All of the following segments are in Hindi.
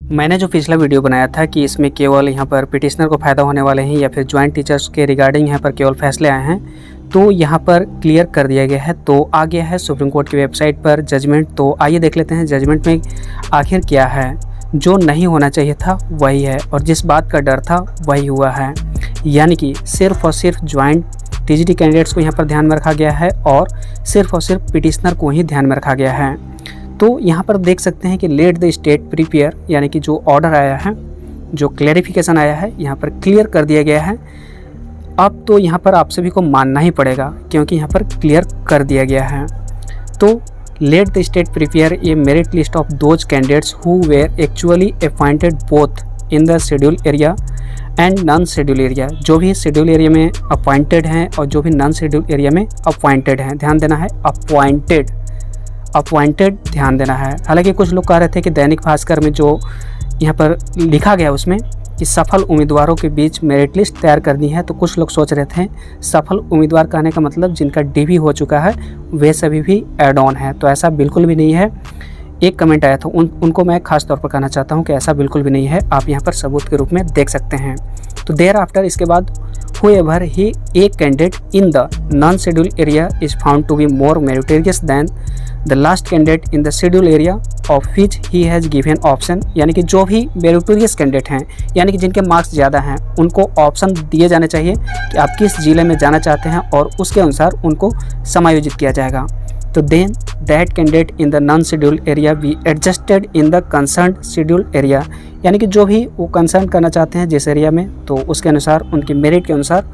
मैंने जो पिछला वीडियो बनाया था कि इसमें केवल यहाँ पर पिटिशनर को फ़ायदा होने वाले हैं या फिर जॉइंट टीचर्स के रिगार्डिंग यहाँ पर केवल फैसले आए हैं, तो यहाँ पर क्लियर कर दिया गया है। तो आ गया है सुप्रीम कोर्ट की वेबसाइट पर जजमेंट। तो आइए देख लेते हैं जजमेंट में आखिर क्या है। जो नहीं होना चाहिए था वही है और जिस बात का डर था वही हुआ है, यानी कि सिर्फ और सिर्फ जॉइंट टीजीटी कैंडिडेट्स को यहाँ पर ध्यान में रखा गया है और सिर्फ पिटिशनर को ही ध्यान में रखा गया है। तो यहाँ पर देख सकते हैं कि लेट द स्टेट प्रिपेयर, यानी कि जो ऑर्डर आया है, जो क्लैरिफिकेशन आया है, यहाँ पर क्लियर कर दिया गया है। अब तो यहाँ पर आप सभी को मानना ही पड़ेगा क्योंकि यहाँ पर क्लियर कर दिया गया है। तो let the state prepare a merit list of those candidates who were actually appointed both in the schedule area and non schedule area. जो भी शेड्यूल एरिया में अपॉइंटेड हैं और जो भी नॉन शेड्यूल एरिया में अपॉइंटेड हैं, ध्यान देना है, अपॉइंटेड ध्यान देना है। हालांकि कुछ लोग कह रहे थे कि दैनिक भास्कर में जो यहाँ पर लिखा गया उसमें कि सफल उम्मीदवारों के बीच मेरिट लिस्ट तैयार करनी है, तो कुछ लोग सोच रहे थे सफल उम्मीदवार कहने का मतलब जिनका डीवी हो चुका है वे सभी भी एड ऑन है। तो ऐसा बिल्कुल भी नहीं है। एक कमेंट आया था उनको मैं खास तौर पर कहना चाहता हूं कि ऐसा बिल्कुल भी नहीं है। आप यहां पर सबूत के रूप में देख सकते हैं। तो देयर आफ्टर इसके बाद whoever he a candidate in the non-scheduled area is found to be more meritorious than the last candidate in the scheduled area of which he has given option, यानी कि जो भी मेरिटोरियस कैंडिडेट हैं, यानी कि जिनके मार्क्स ज़्यादा हैं, उनको ऑप्शन दिए जाने चाहिए कि आप किस जिले में जाना चाहते हैं और उसके अनुसार उनको समायोजित किया जाएगा। तो then that candidate in the non scheduled area be adjusted in the concerned scheduled area, यानी कि जो भी वो कंसर्न करना चाहते हैं जिस एरिया में, तो उसके अनुसार उनकी मेरिट के अनुसार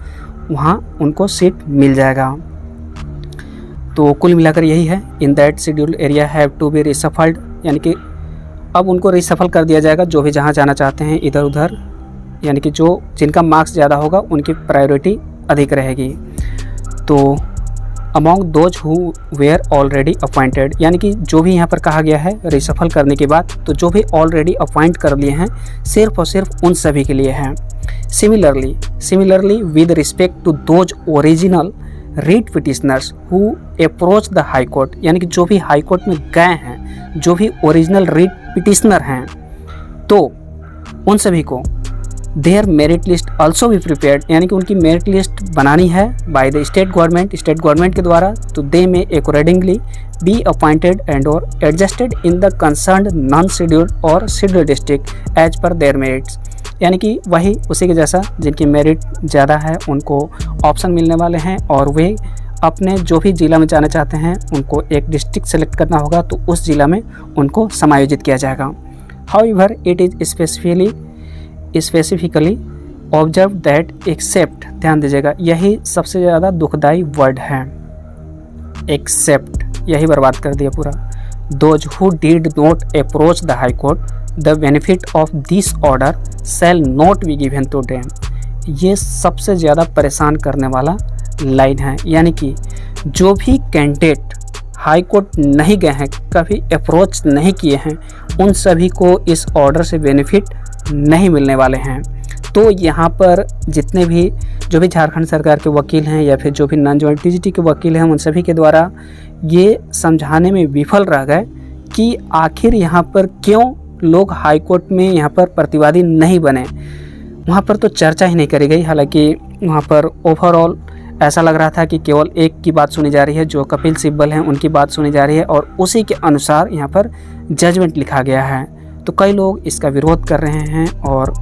वहाँ उनको सीट मिल जाएगा। तो कुल मिलाकर यही है, in that scheduled area have to be reshuffled, यानी कि अब उनको रिसफल कर दिया जाएगा जो भी जहाँ जाना चाहते हैं इधर उधर, यानी कि जो जिनका मार्क्स ज़्यादा होगा उनकी प्रायोरिटी अधिक रहेगी। तो among those who were already appointed, यानी कि जो भी यहाँ पर कहा गया है रिसफल करने के बाद, तो जो भी ऑलरेडी अपॉइंट कर लिए हैं सिर्फ और सिर्फ उन सभी के लिए हैं। Similarly with respect to those original writ petitioners who approach the High Court, यानी कि जो भी हाई कोर्ट में गए हैं, जो भी ओरिजिनल रीट पिटिशनर हैं, तो उन सभी को देयर मेरिट लिस्ट ऑल्सो भी प्रिपेयर्ड, यानी कि उनकी मेरिट लिस्ट बनानी है बाय द स्टेट गवर्नमेंट के द्वारा। तो they may accordingly be appointed and और adjusted in the concerned non scheduled और scheduled district as per their merits, यानी कि वही उसी के जैसा जिनकी मेरिट ज़्यादा है उनको ऑप्शन मिलने वाले हैं और वे अपने जो भी जिला में जाना चाहते हैं उनको एक डिस्ट्रिक्ट सेलेक्ट करना होगा, तो उस जिला में उनको समायोजित किया जाएगा। However it is specifically observe that except, ध्यान दीजिएगा, यही सबसे ज़्यादा दुखदाई वर्ड है, एक्सेप्ट, यही बर्बाद कर दिया पूरा। Those who did not approach the High Court the benefit of this order shall not be given to them, ये सबसे ज़्यादा परेशान करने वाला लाइन है, यानी कि जो भी कैंडिडेट हाई कोर्ट नहीं गए हैं, कभी अप्रोच नहीं किए हैं, उन सभी को इस ऑर्डर से बेनिफिट नहीं मिलने वाले हैं। तो यहाँ पर जितने भी जो भी झारखंड सरकार के वकील हैं या फिर जो भी नॉन जॉइंट टीजीटी के वकील हैं, उन सभी के द्वारा ये समझाने में विफल रह गए कि आखिर यहाँ पर क्यों लोग हाई कोर्ट में यहाँ पर प्रतिवादी नहीं बने। वहाँ पर तो चर्चा ही नहीं करी गई, हालांकि वहाँ पर ओवरऑल ऐसा लग रहा था कि केवल एक की बात सुनी जा रही है, जो कपिल सिब्बल हैं उनकी बात सुनी जा रही है और उसी के अनुसार यहाँ पर जजमेंट लिखा गया है। तो कई लोग इसका विरोध कर रहे हैं और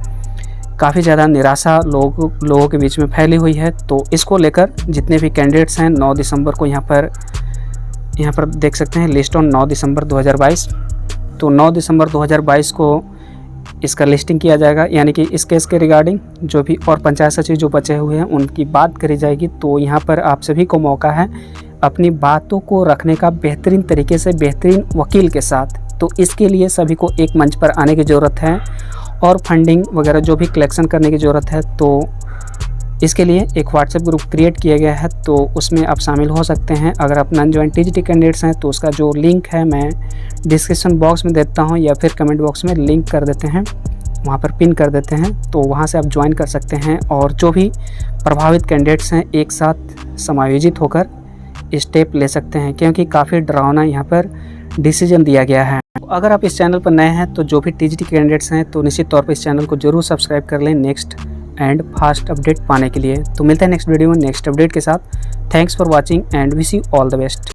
काफ़ी ज़्यादा निराशा लोगों के बीच में फैली हुई है। तो इसको लेकर जितने भी कैंडिडेट्स हैं 9 दिसंबर को यहाँ पर देख सकते हैं लिस्ट ऑन 9 दिसंबर 2022। तो 9 दिसंबर 2022 को इसका लिस्टिंग किया जाएगा, यानी कि इस केस के रिगार्डिंग जो भी और पंचायत सचिव जो बचे हुए हैं उनकी बात करी जाएगी। तो यहाँ पर आप सभी को मौका है अपनी बातों को रखने का बेहतरीन तरीके से, बेहतरीन वकील के साथ। तो इसके लिए सभी को एक मंच पर आने की ज़रूरत है और फंडिंग वगैरह जो भी कलेक्शन करने की ज़रूरत है। तो इसके लिए एक व्हाट्सएप ग्रुप क्रिएट किया गया है, तो उसमें आप शामिल हो सकते हैं। अगर आप नॉन जॉइंट टीजीटी कैंडिडेट्स हैं तो उसका जो लिंक है मैं डिस्क्रिप्शन बॉक्स में देता हूं या फिर कमेंट बॉक्स में लिंक कर देते हैं, वहां पर पिन कर देते हैं, तो वहां से आप ज्वाइन कर सकते हैं और जो भी प्रभावित कैंडिडेट्स हैं एक साथ समायोजित होकर स्टेप ले सकते हैं, क्योंकि काफ़ी डरावना यहाँ पर डिसीजन दिया गया है। अगर आप इस चैनल पर नए हैं तो जो भी टीजीटी कैंडिडेट्स हैं तो निश्चित तौर पर इस चैनल को जरूर सब्सक्राइब कर लें नेक्स्ट एंड फास्ट अपडेट पाने के लिए। तो मिलते हैं नेक्स्ट वीडियो में नेक्स्ट अपडेट के साथ। Thanks for watching and wish you all the best.